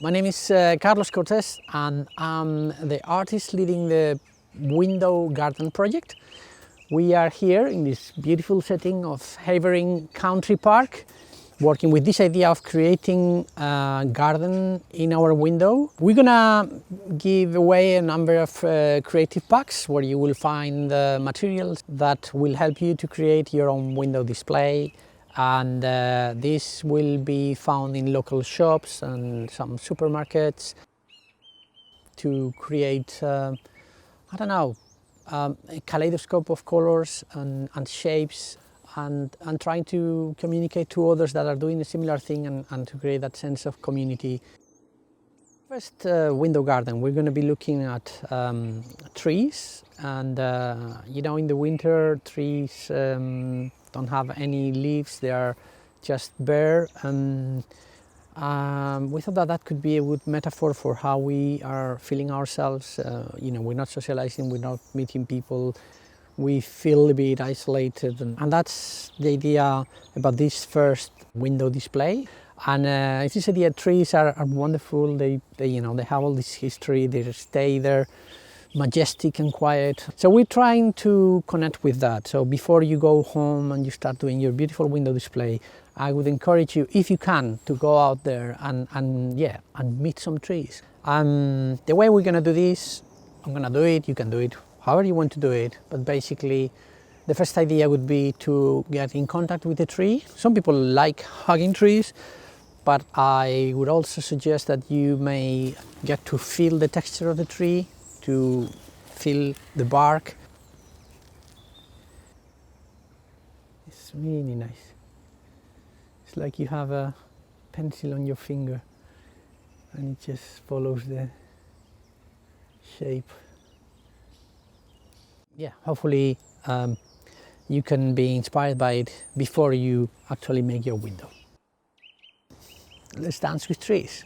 My name is Carlos Cortes and I'm the artist leading the window garden project. We are here in this beautiful setting of Havering Country Park, working with this idea of creating a garden in our window. We're gonna give away a number of creative packs where you will find materials that will help you to create your own window display, and this will be found in local shops and some supermarkets to create I don't know, a kaleidoscope of colors and shapes, and trying to communicate to others that are doing a similar thing and to create that sense of community. First window garden, we're going to be looking at trees, and you know, in the winter trees don't have any leaves, they are just bare, and we thought that that could be a good metaphor for how we are feeling ourselves. You know, we're not socializing, we're not meeting people, we feel a bit isolated, and that's the idea about this first window display. And it's this idea, trees are wonderful, they you know, they have all this history, they stay there majestic and quiet. So we're trying to connect with that. So before you go home and you start doing your beautiful window display, I would encourage you, if you can, to go out there and meet some trees. The way we're gonna do this, I'm gonna do it, you can do it however you want to do it, but basically the first idea would be to get in contact with the tree. Some people like hugging trees, but I would also suggest that you may get to feel the texture of the tree, to feel the bark. It's really nice. It's like you have a pencil on your finger and it just follows the shape. Yeah, hopefully you can be inspired by it before you actually make your window. Let's dance with trees.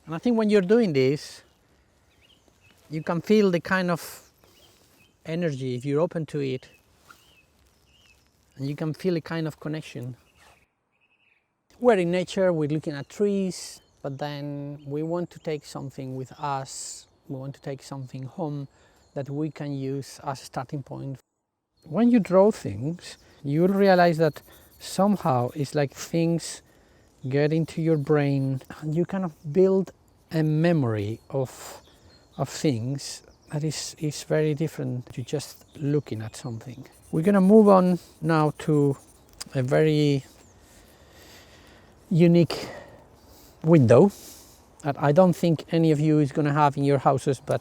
And I think when you're doing this, you can feel the kind of energy if you're open to it, and you can feel a kind of connection. We're in nature, we're looking at trees, but then we want to take something with us, we want to take something home that we can use as a starting point. When you draw things, you'll realize that somehow it's like things get into your brain and you kind of build a memory of things that is very different to just looking at something. We're going to move on now to a very unique window that I don't think any of you is going to have in your houses, but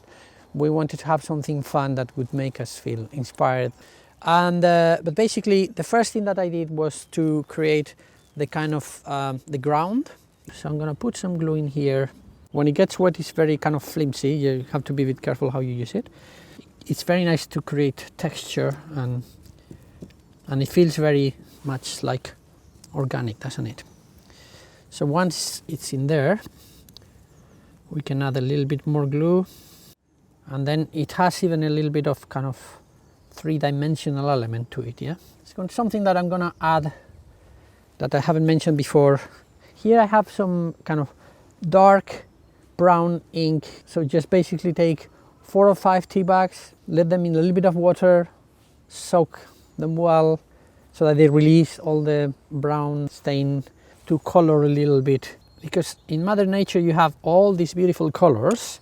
we wanted to have something fun that would make us feel inspired. And but basically the first thing that I did was to create the kind of the ground. So I'm going to put some glue in here. When it gets wet, it's very kind of flimsy. You have to be a bit careful how you use it. It's very nice to create texture, and it feels very much like organic, doesn't it? So once it's in there, we can add a little bit more glue, and then it has even a little bit of kind of three-dimensional element to it. Yeah, it's something that I'm gonna add that I haven't mentioned before. Here I have some kind of dark brown ink. So just basically take 4 or 5 tea bags, let them in a little bit of water, soak them well so that they release all the brown stain, to color a little bit, because in Mother Nature you have all these beautiful colors.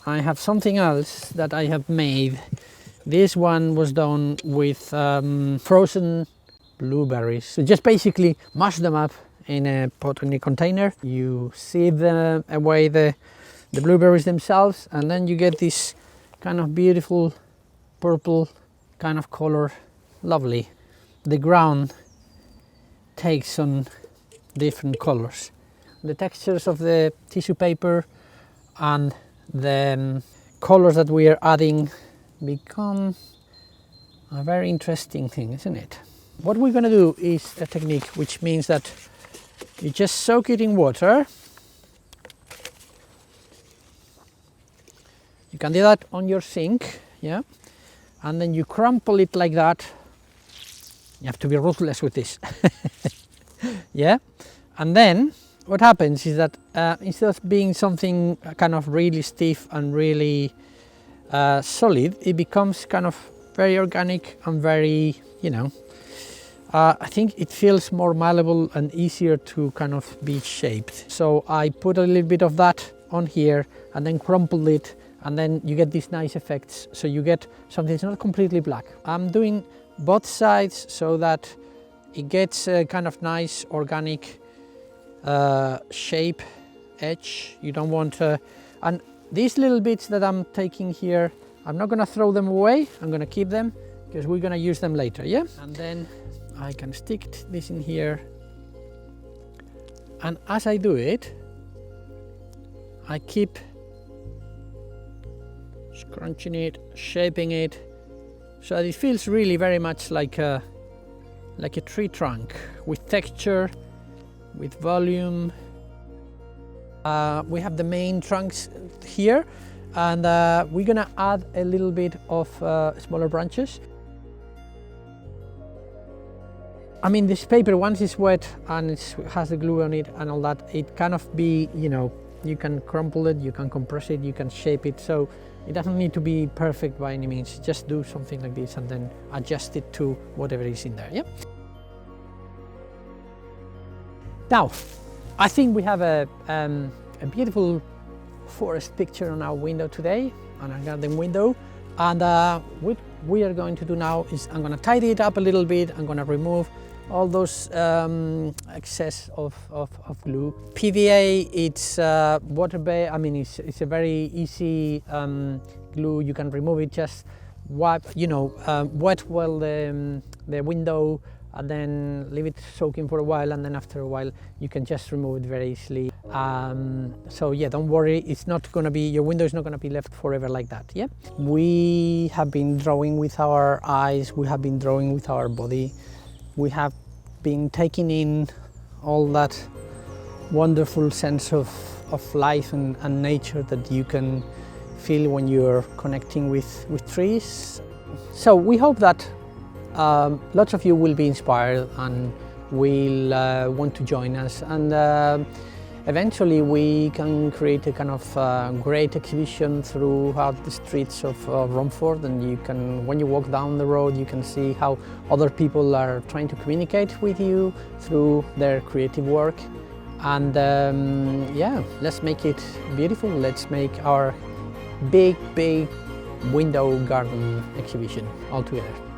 I have something else that I have made. This one was done with frozen blueberries. So just basically mash them up in a pot, in a container. You sieve away the blueberries themselves, and then you get this kind of beautiful purple kind of color. Lovely. The ground takes on different colors. The textures of the tissue paper and the colors that we are adding become a very interesting thing, isn't it? What we're going to do is a technique which means that you just soak it in water. You can do that on your sink. yeah, and then you crumple it like that. You have to be ruthless with this. Yeah, and then what happens is that instead of being something kind of really stiff and really solid, it becomes kind of very organic and very, you know, I think it feels more malleable and easier to kind of be shaped. So I put a little bit of that on here and then crumpled it, and then you get these nice effects. So you get something that's not completely black. I'm doing both sides so that it gets a kind of nice organic shape, edge. You don't want and these little bits that I'm taking here, I'm not going to throw them away. I'm going to keep them because we're going to use them later, yeah? And then I can stick this in here, and as I do it, I keep scrunching it, shaping it, so that it feels really very much like a tree trunk, with texture, with volume. We have the main trunks here, and we're gonna add a little bit of smaller branches. I mean, this paper, once it's wet and it has the glue on it and all that, it kind of be, you know, you can crumple it, you can compress it, you can shape it, so it doesn't need to be perfect by any means. Just do something like this and then adjust it to whatever is in there, yeah? Now, I think we have a beautiful forest picture on our window today, on our garden window, and what we are going to do now is I'm going to tidy it up a little bit. I'm going to remove all those excess of glue. PVA, it's water-based. I mean, it's a very easy glue. You can remove it, just wipe, you know, wet well the window, and then leave it soaking for a while, and then after a while you can just remove it very easily. So yeah, don't worry, it's not going to be, your window is not going to be left forever like that, yeah? We have been drawing with our eyes, we have been drawing with our body, we have been taking in all that wonderful sense of life and nature that you can feel when you're connecting with trees. So we hope that lots of you will be inspired and will want to join us, and eventually we can create a kind of great exhibition throughout the streets of Romford, and you can, when you walk down the road, you can see how other people are trying to communicate with you through their creative work. And yeah, let's make it beautiful. Let's make our big window garden exhibition all together.